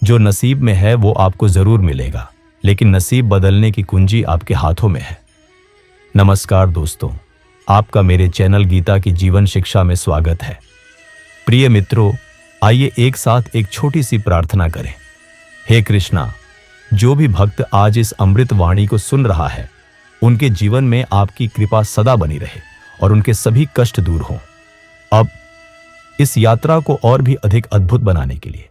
जो नसीब में है वो आपको जरूर मिलेगा, लेकिन नसीब बदलने की कुंजी आपके हाथों में है। नमस्कार दोस्तों, आपका मेरे चैनल गीता की जीवन शिक्षा में स्वागत है। प्रिय मित्रों, आइए एक साथ एक छोटी सी प्रार्थना करें। हे कृष्णा, जो भी भक्त आज इस अमृत वाणी को सुन रहा है, उनके जीवन में आपकी कृपा सदा बनी रहे और उनके सभी कष्ट दूर हों। अब इस यात्रा को और भी अधिक अद्भुत बनाने के लिए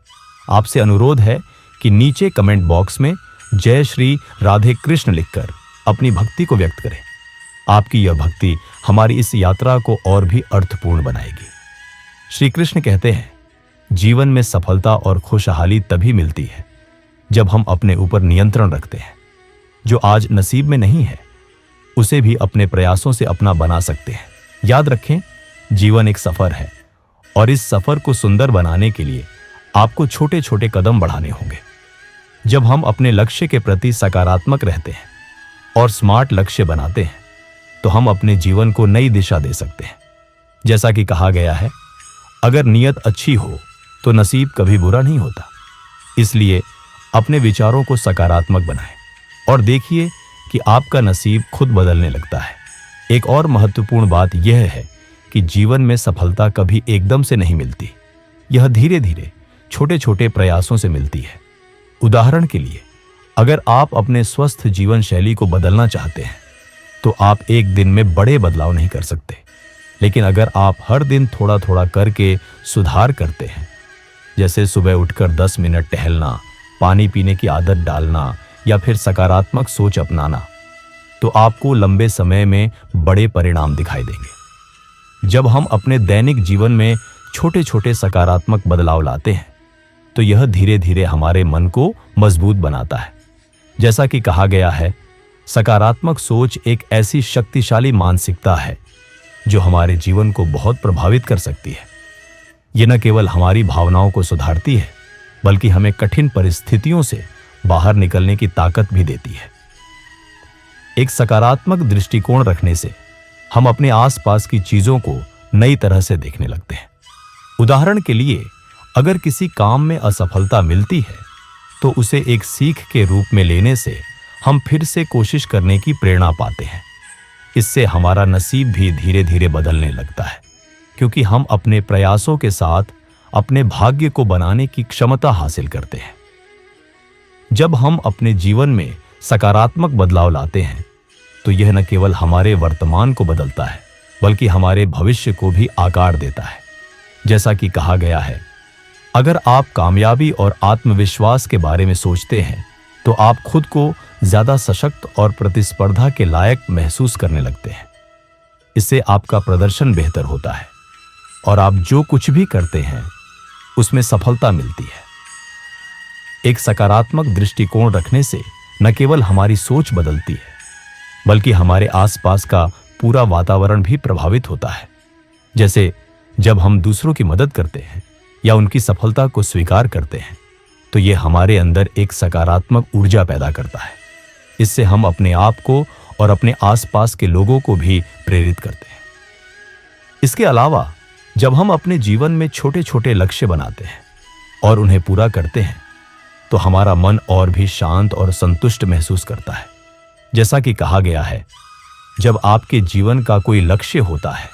आपसे अनुरोध है कि नीचे कमेंट बॉक्स में जय श्री राधे कृष्ण लिखकर अपनी भक्ति को व्यक्त करें। आपकी यह भक्ति हमारी इस यात्रा को और भी अर्थपूर्ण बनाएगी। श्री कृष्ण कहते हैं, जीवन में सफलता और खुशहाली तभी मिलती है जब हम अपने ऊपर नियंत्रण रखते हैं। जो आज नसीब में नहीं है, उसे भी अपने प्रयासों से अपना बना सकते हैं। याद रखें, जीवन एक सफर है और इस सफर को सुंदर बनाने के लिए आपको छोटे छोटे कदम बढ़ाने होंगे। जब हम अपने लक्ष्य के प्रति सकारात्मक रहते हैं और स्मार्ट लक्ष्य बनाते हैं, तो हम अपने जीवन को नई दिशा दे सकते हैं। जैसा कि कहा गया है, अगर नीयत अच्छी हो तो नसीब कभी बुरा नहीं होता। इसलिए अपने विचारों को सकारात्मक बनाएं और देखिए कि आपका नसीब खुद बदलने लगता है। एक और महत्वपूर्ण बात यह है कि जीवन में सफलता कभी एकदम से नहीं मिलती। यह धीरे धीरे छोटे छोटे प्रयासों से मिलती है। उदाहरण के लिए, अगर आप अपने स्वस्थ जीवन शैली को बदलना चाहते हैं, तो आप एक दिन में बड़े बदलाव नहीं कर सकते। लेकिन अगर आप हर दिन थोड़ा थोड़ा करके सुधार करते हैं, जैसे सुबह उठकर 10 मिनट टहलना, पानी पीने की आदत डालना या फिर सकारात्मक सोच अपनाना, तो आपको लंबे समय में बड़े परिणाम दिखाई देंगे। जब हम अपने दैनिक जीवन में छोटे छोटे सकारात्मक बदलाव लाते हैं, तो यह धीरे धीरे हमारे मन को मजबूत बनाता है। जैसा कि कहा गया है, सकारात्मक सोच एक ऐसी शक्तिशाली मानसिकता है जो हमारे जीवन को बहुत प्रभावित कर सकती है। यह न केवल हमारी भावनाओं को सुधारती है, बल्कि हमें कठिन परिस्थितियों से बाहर निकलने की ताकत भी देती है। एक सकारात्मक दृष्टिकोण रखने से हम अपने आसपास की चीजों को नई तरह से देखने लगते हैं। उदाहरण के लिए, अगर किसी काम में असफलता मिलती है, तो उसे एक सीख के रूप में लेने से हम फिर से कोशिश करने की प्रेरणा पाते हैं। इससे हमारा नसीब भी धीरे धीरे बदलने लगता है, क्योंकि हम अपने प्रयासों के साथ अपने भाग्य को बनाने की क्षमता हासिल करते हैं। जब हम अपने जीवन में सकारात्मक बदलाव लाते हैं, तो यह न केवल हमारे वर्तमान को बदलता है, बल्कि हमारे भविष्य को भी आकार देता है। जैसा कि कहा गया है, अगर आप कामयाबी और आत्मविश्वास के बारे में सोचते हैं, तो आप खुद को ज्यादा सशक्त और प्रतिस्पर्धा के लायक महसूस करने लगते हैं। इससे आपका प्रदर्शन बेहतर होता है और आप जो कुछ भी करते हैं, उसमें सफलता मिलती है। एक सकारात्मक दृष्टिकोण रखने से न केवल हमारी सोच बदलती है, बल्कि हमारे आसपास का पूरा वातावरण भी प्रभावित होता है। जैसे जब हम दूसरों की मदद करते हैं या उनकी सफलता को स्वीकार करते हैं, तो यह हमारे अंदर एक सकारात्मक ऊर्जा पैदा करता है। इससे हम अपने आप को और अपने आसपास के लोगों को भी प्रेरित करते हैं। इसके अलावा, जब हम अपने जीवन में छोटे छोटे लक्ष्य बनाते हैं और उन्हें पूरा करते हैं, तो हमारा मन और भी शांत और संतुष्ट महसूस करता है। जैसा कि कहा गया है, जब आपके जीवन का कोई लक्ष्य होता है,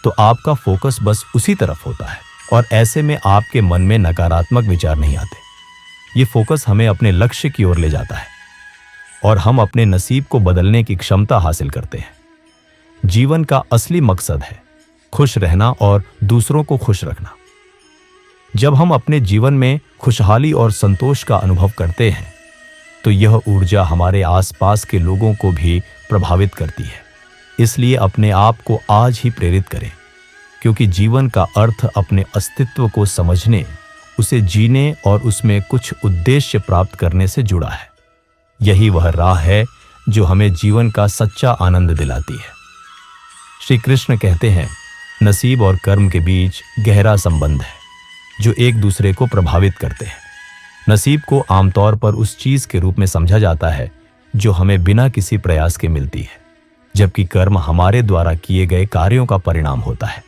तो आपका फोकस बस उसी तरफ होता है और ऐसे में आपके मन में नकारात्मक विचार नहीं आते। ये फोकस हमें अपने लक्ष्य की ओर ले जाता है और हम अपने नसीब को बदलने की क्षमता हासिल करते हैं। जीवन का असली मकसद है खुश रहना और दूसरों को खुश रखना। जब हम अपने जीवन में खुशहाली और संतोष का अनुभव करते हैं, तो यह ऊर्जा हमारे आसपास के लोगों को भी प्रभावित करती है। इसलिए अपने आप को आज ही प्रेरित करें, क्योंकि जीवन का अर्थ अपने अस्तित्व को समझने, उसे जीने और उसमें कुछ उद्देश्य प्राप्त करने से जुड़ा है। यही वह राह है जो हमें जीवन का सच्चा आनंद दिलाती है। श्री कृष्ण कहते हैं, नसीब और कर्म के बीच गहरा संबंध है जो एक दूसरे को प्रभावित करते हैं। नसीब को आमतौर पर उस चीज के रूप में समझा जाता है जो हमें बिना किसी प्रयास के मिलती है, जबकि कर्म हमारे द्वारा किए गए कार्यों का परिणाम होता है।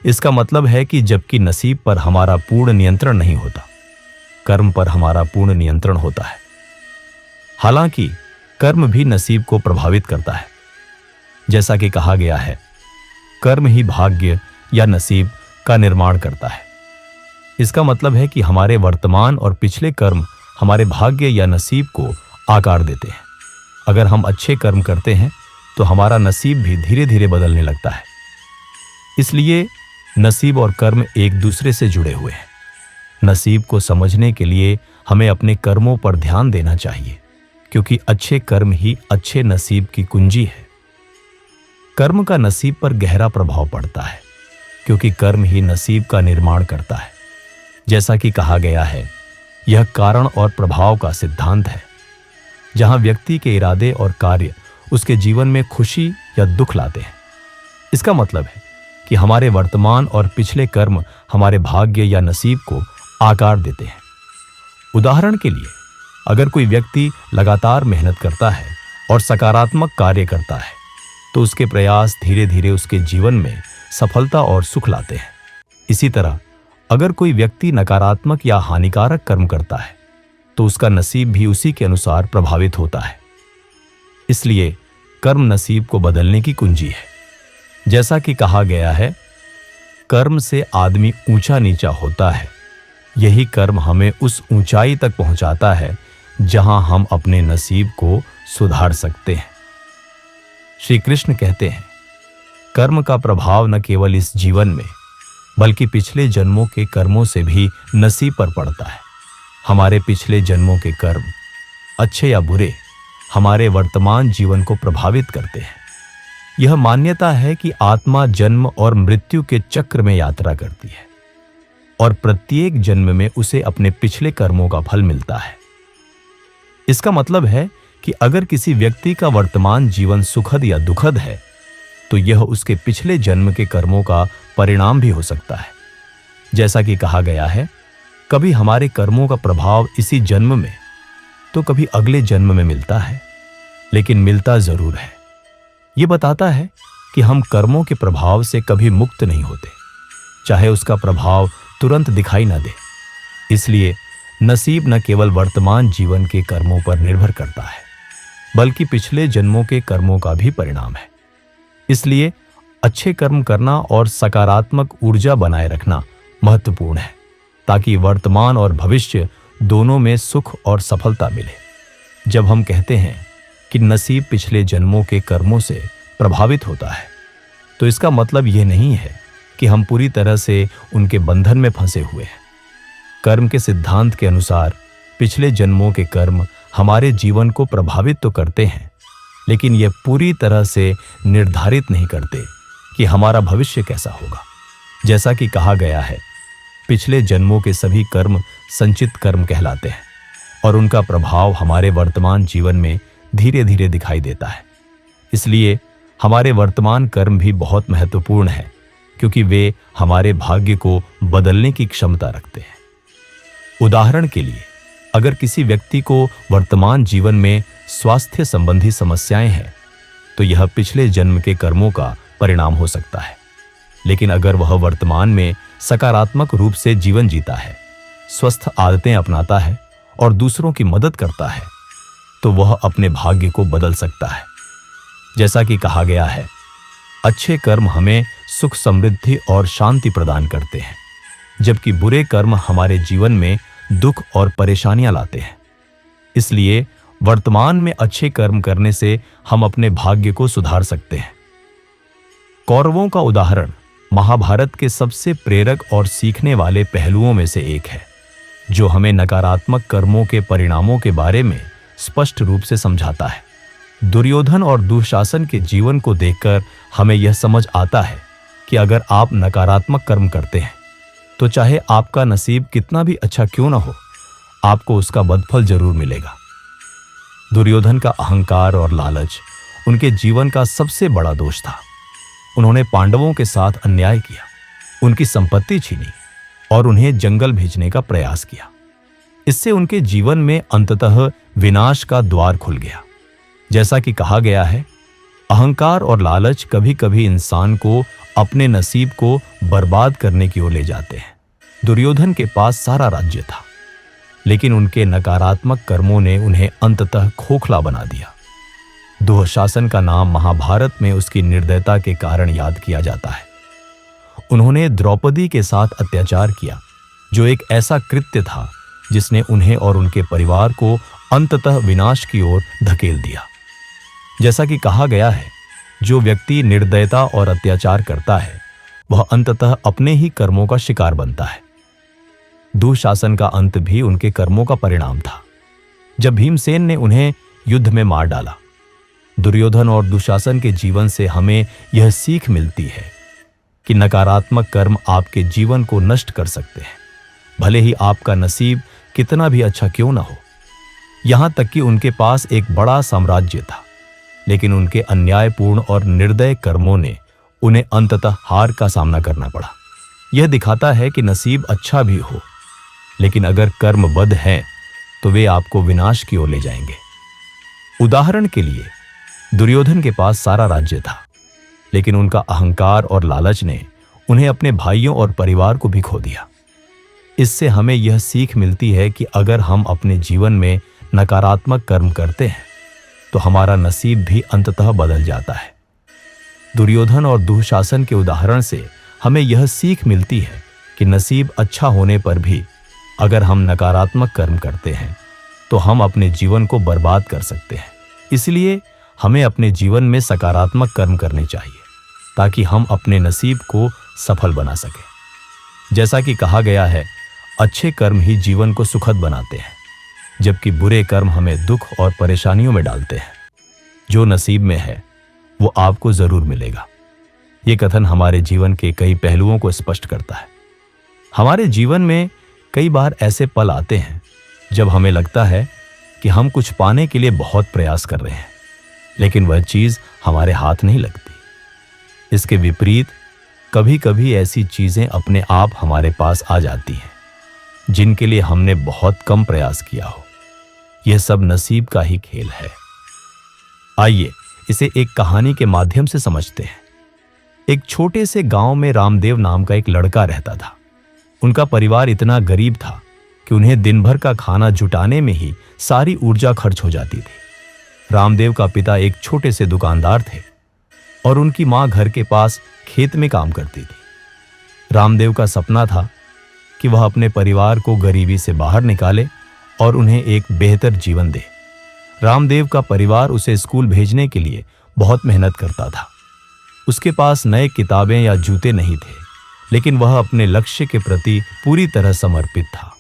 इसका मतलब है कि जबकि नसीब पर हमारा पूर्ण नियंत्रण नहीं होता, कर्म पर हमारा पूर्ण नियंत्रण होता है। हालांकि कर्म भी नसीब को प्रभावित करता है। जैसा कि कहा गया है, कर्म ही भाग्य या नसीब का निर्माण करता है। इसका मतलब है कि हमारे वर्तमान और पिछले कर्म हमारे भाग्य या नसीब को आकार देते हैं। अगर हम अच्छे कर्म करते हैं तो हमारा नसीब भी धीरे धीरे बदलने लगता है। इसलिए नसीब और कर्म एक दूसरे से जुड़े हुए हैं। नसीब को समझने के लिए हमें अपने कर्मों पर ध्यान देना चाहिए, क्योंकि अच्छे कर्म ही अच्छे नसीब की कुंजी है। कर्म का नसीब पर गहरा प्रभाव पड़ता है, क्योंकि कर्म ही नसीब का निर्माण करता है। जैसा कि कहा गया है, यह कारण और प्रभाव का सिद्धांत है, जहां व्यक्ति के इरादे और कार्य उसके जीवन में खुशी या दुख लाते हैं। इसका मतलब है कि हमारे वर्तमान और पिछले कर्म हमारे भाग्य या नसीब को आकार देते हैं। उदाहरण के लिए, अगर कोई व्यक्ति लगातार मेहनत करता है और सकारात्मक कार्य करता है, तो उसके प्रयास धीरे धीरे उसके जीवन में सफलता और सुख लाते हैं। इसी तरह अगर कोई व्यक्ति नकारात्मक या हानिकारक कर्म करता है, तो उसका नसीब भी उसी के अनुसार प्रभावित होता है। इसलिए कर्म नसीब को बदलने की कुंजी है। जैसा कि कहा गया है, कर्म से आदमी ऊंचा नीचा होता है, यही कर्म हमें उस ऊंचाई तक पहुंचाता है जहां हम अपने नसीब को सुधार सकते हैं। श्री कृष्ण कहते हैं, कर्म का प्रभाव न केवल इस जीवन में बल्कि पिछले जन्मों के कर्मों से भी नसीब पर पड़ता है। हमारे पिछले जन्मों के कर्म, अच्छे या बुरे, हमारे वर्तमान जीवन को प्रभावित करते हैं। यह मान्यता है कि आत्मा जन्म और मृत्यु के चक्र में यात्रा करती है और प्रत्येक जन्म में उसे अपने पिछले कर्मों का फल मिलता है। इसका मतलब है कि अगर किसी व्यक्ति का वर्तमान जीवन सुखद या दुखद है, तो यह उसके पिछले जन्म के कर्मों का परिणाम भी हो सकता है। जैसा कि कहा गया है, कभी हमारे कर्मों का प्रभाव इसी जन्म में तो कभी अगले जन्म में मिलता है, लेकिन मिलता जरूर है। यह बताता है कि हम कर्मों के प्रभाव से कभी मुक्त नहीं होते, चाहे उसका प्रभाव तुरंत दिखाई न दे। इसलिए नसीब न केवल वर्तमान जीवन के कर्मों पर निर्भर करता है, बल्कि पिछले जन्मों के कर्मों का भी परिणाम है। इसलिए अच्छे कर्म करना और सकारात्मक ऊर्जा बनाए रखना महत्वपूर्ण है, ताकि वर्तमान और भविष्य दोनों में सुख और सफलता मिले। जब हम कहते हैं कि नसीब पिछले जन्मों के कर्मों से प्रभावित होता है, तो इसका मतलब यह नहीं है कि हम पूरी तरह से उनके बंधन में फंसे हुए हैं। कर्म के सिद्धांत के अनुसार पिछले जन्मों के कर्म हमारे जीवन को प्रभावित तो करते हैं, लेकिन यह पूरी तरह से निर्धारित नहीं करते कि हमारा भविष्य कैसा होगा। जैसा कि कहा गया है, पिछले जन्मों के सभी कर्म संचित कर्म कहलाते हैं और उनका प्रभाव हमारे वर्तमान जीवन में धीरे धीरे दिखाई देता है। इसलिए हमारे वर्तमान कर्म भी बहुत महत्वपूर्ण है, क्योंकि वे हमारे भाग्य को बदलने की क्षमता रखते हैं। उदाहरण के लिए, अगर किसी व्यक्ति को वर्तमान जीवन में स्वास्थ्य संबंधी समस्याएं हैं, तो यह पिछले जन्म के कर्मों का परिणाम हो सकता है। लेकिन अगर वह वर्तमान में सकारात्मक रूप से जीवन जीता है, स्वस्थ आदतें अपनाता है और दूसरों की मदद करता है, तो वह अपने भाग्य को बदल सकता है। जैसा कि कहा गया है, अच्छे कर्म हमें सुख, समृद्धि और शांति प्रदान करते हैं, जबकि बुरे कर्म हमारे जीवन में दुख और परेशानियां लाते हैं। इसलिए वर्तमान में अच्छे कर्म करने से हम अपने भाग्य को सुधार सकते हैं। कौरवों का उदाहरण महाभारत के सबसे प्रेरक और सीखने वाले पहलुओं में से एक है, जो हमें नकारात्मक कर्मों के परिणामों के बारे में स्पष्ट रूप से समझाता है। दुर्योधन और दुशासन के जीवन को देखकर हमें यह समझ आता है कि अगर आप नकारात्मक कर्म करते हैं, तो चाहे आपका नसीब कितना भी अच्छा क्यों न हो, आपको उसका बदफल जरूर मिलेगा। दुर्योधन का अहंकार और लालच उनके जीवन का सबसे बड़ा दोष था। उन्होंने पांडवों के साथ अन्याय किया, उनकी संपत्ति छीनी और उन्हें जंगल भेजने का प्रयास किया। इससे उनके जीवन में अंततः विनाश का द्वार खुल गया। जैसा कि कहा गया है, अहंकार और लालच कभी कभी इंसान को अपने नसीब को बर्बाद करने की ओर ले जाते हैं। दुर्योधन के पास सारा राज्य था, लेकिन उनके नकारात्मक कर्मों ने उन्हें अंततः खोखला बना दिया। दुःशासन का नाम महाभारत में उसकी निर्दयता के कारण याद किया जाता है। उन्होंने द्रौपदी के साथ अत्याचार किया, जो एक ऐसा कृत्य था जिसने उन्हें और उनके परिवार को अंततः विनाश की ओर धकेल दिया। जैसा कि कहा गया है, जो व्यक्ति निर्दयता और अत्याचार करता है वह अंततः अपने ही कर्मों का शिकार बनता है। दुःशासन का अंत भी उनके कर्मों का परिणाम था। जब भीमसेन ने उन्हें युद्ध में मार डाला, दुर्योधन और दुशासन के जीवन से हमें यह सीख मिलती है कि नकारात्मक कर्म आपके जीवन को नष्ट कर सकते हैं, भले ही आपका नसीब कितना भी अच्छा क्यों ना हो। यहां तक कि उनके पास एक बड़ा साम्राज्य था, लेकिन उनके अन्यायपूर्ण और निर्दय कर्मों ने उन्हें अंततः हार का सामना करना पड़ा। यह दिखाता है कि नसीब अच्छा भी हो, लेकिन अगर कर्म बद्ध हैं तो वे आपको विनाश की ओर ले जाएंगे। उदाहरण के लिए, दुर्योधन के पास सारा राज्य था, लेकिन उनका अहंकार और लालच ने उन्हें अपने भाइयों और परिवार को भी खो दिया। इससे हमें यह सीख मिलती है कि अगर हम अपने जीवन में नकारात्मक कर्म करते हैं तो हमारा नसीब भी अंततः बदल जाता है। दुर्योधन और दुःशासन के उदाहरण से हमें यह सीख मिलती है कि नसीब अच्छा होने पर भी अगर हम नकारात्मक कर्म करते हैं तो हम अपने जीवन को बर्बाद कर सकते हैं। इसलिए हमें अपने जीवन में सकारात्मक कर्म करने चाहिए ताकि हम अपने नसीब को सफल बना सकें। जैसा कि कहा गया है, अच्छे कर्म ही जीवन को सुखद बनाते हैं, जबकि बुरे कर्म हमें दुख और परेशानियों में डालते हैं। जो नसीब में है वो आपको जरूर मिलेगा। ये कथन हमारे जीवन के कई पहलुओं को स्पष्ट करता है। हमारे जीवन में कई बार ऐसे पल आते हैं जब हमें लगता है कि हम कुछ पाने के लिए बहुत प्रयास कर रहे हैं, लेकिन वह चीज हमारे हाथ नहीं लगती। इसके विपरीत कभी कभी ऐसी चीजें अपने आप हमारे पास आ जाती हैं जिनके लिए हमने बहुत कम प्रयास किया हो। यह सब नसीब का ही खेल है। आइए इसे एक कहानी के माध्यम से समझते हैं। एक छोटे से गांव में रामदेव नाम का एक लड़का रहता था। उनका परिवार इतना गरीब था कि उन्हें दिन भर का खाना जुटाने में ही सारी ऊर्जा खर्च हो जाती थी। रामदेव का पिता एक छोटे से दुकानदार थे और उनकी मां घर के पास खेत में काम करती थी। रामदेव का सपना था कि वह अपने परिवार को गरीबी से बाहर निकाले और उन्हें एक बेहतर जीवन दे। रामदेव का परिवार उसे स्कूल भेजने के लिए बहुत मेहनत करता था। उसके पास नए किताबें या जूते नहीं थे, लेकिन वह अपने लक्ष्य के प्रति पूरी तरह समर्पित था।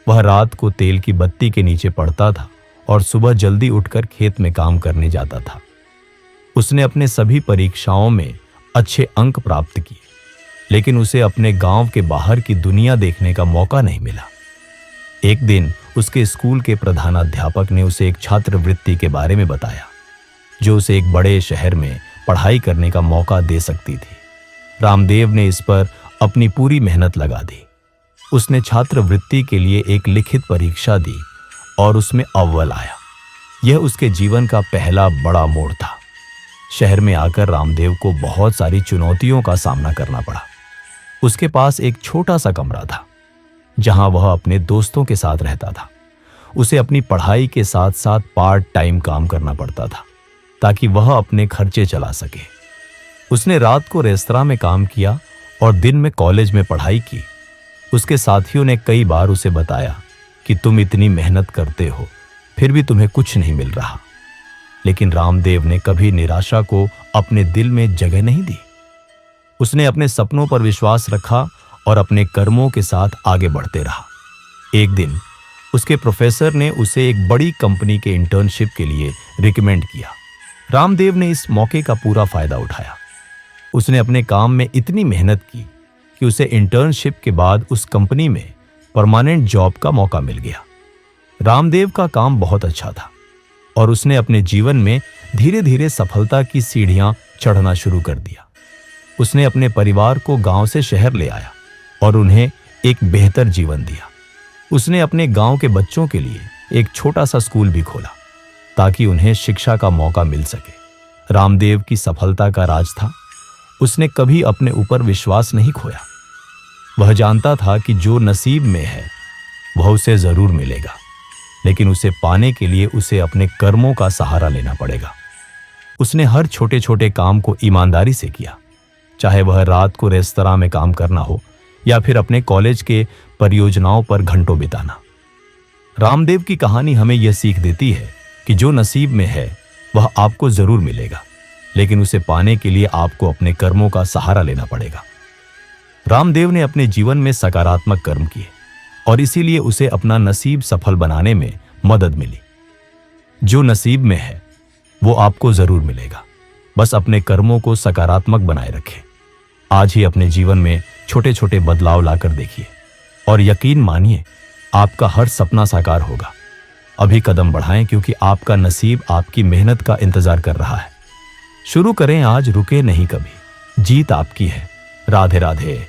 वह रात को तेल की बत्ती के नीचे पड़ता था और सुबह जल्दी उठकर खेत में काम करने जाता था। उसने अपने सभी परीक्षाओं में अच्छे अंक प्राप्त किए, लेकिन उसे अपने गांव के बाहर की दुनिया देखने का मौका नहीं मिला। एक दिन उसके स्कूल के प्रधानाध्यापक ने उसे एक छात्रवृत्ति के बारे में बताया, जो उसे एक बड़े शहर में पढ़ाई करने का मौका दे सकती थी। रामदेव ने इस पर अपनी पूरी मेहनत लगा दी। उसने छात्रवृत्ति के लिए एक लिखित परीक्षा दी और उसमें अव्वल आया। यह उसके जीवन का पहला बड़ा मोड़ था। शहर में आकर रामदेव को बहुत सारी चुनौतियों का सामना करना पड़ा। उसके पास एक छोटा सा कमरा था जहां वह अपने दोस्तों के साथ रहता था। उसे अपनी पढ़ाई के साथ साथ पार्ट टाइम काम करना पड़ता था ताकि वह अपने खर्चे चला सके। उसने रात को रेस्तरां में काम किया और दिन में कॉलेज में पढ़ाई की। उसके साथियों ने कई बार उसे बताया कि तुम इतनी मेहनत करते हो, फिर भी तुम्हें कुछ नहीं मिल रहा। लेकिन रामदेव ने कभी निराशा को अपने दिल में जगह नहीं दी। उसने अपने सपनों पर विश्वास रखा और अपने कर्मों के साथ आगे बढ़ते रहा। एक दिन उसके प्रोफेसर ने उसे एक बड़ी कंपनी के इंटर्नशिप के लिए रिकमेंड किया। रामदेव ने इस मौके का पूरा फायदा उठाया। उसने अपने काम में इतनी मेहनत की कि उसे इंटर्नशिप के बाद उस कंपनी में परमानेंट जॉब का मौका मिल गया। रामदेव का काम बहुत अच्छा था और उसने अपने जीवन में धीरे धीरे सफलता की सीढ़ियां चढ़ना शुरू कर दिया। उसने अपने परिवार को गांव से शहर ले आया और उन्हें एक बेहतर जीवन दिया। उसने अपने गांव के बच्चों के लिए एक छोटा सा स्कूल भी खोला ताकि उन्हें शिक्षा का मौका मिल सके। रामदेव की सफलता का राज था, उसने कभी अपने ऊपर विश्वास नहीं खोया। वह जानता था कि जो नसीब में है वह उसे जरूर मिलेगा, लेकिन उसे पाने के लिए उसे अपने कर्मों का सहारा लेना पड़ेगा। उसने हर छोटे छोटे काम को ईमानदारी से किया, चाहे वह रात को रेस्तरां में काम करना हो या फिर अपने कॉलेज के परियोजनाओं पर घंटों बिताना। रामदेव की कहानी हमें यह सीख देती है कि जो नसीब में है वह आपको जरूर मिलेगा, लेकिन उसे पाने के लिए आपको अपने कर्मों का सहारा लेना पड़ेगा। रामदेव ने अपने जीवन में सकारात्मक कर्म किए और इसीलिए उसे अपना नसीब सफल बनाने में मदद मिली। जो नसीब में है वो आपको जरूर मिलेगा, बस अपने कर्मों को सकारात्मक बनाए रखें। आज ही अपने जीवन में छोटे छोटे बदलाव लाकर देखिए और यकीन मानिए आपका हर सपना साकार होगा। अभी कदम बढ़ाएं, क्योंकि आपका नसीब आपकी मेहनत का इंतजार कर रहा है। शुरू करें आज, रुके नहीं कभी। जीत आपकी है। राधे राधे।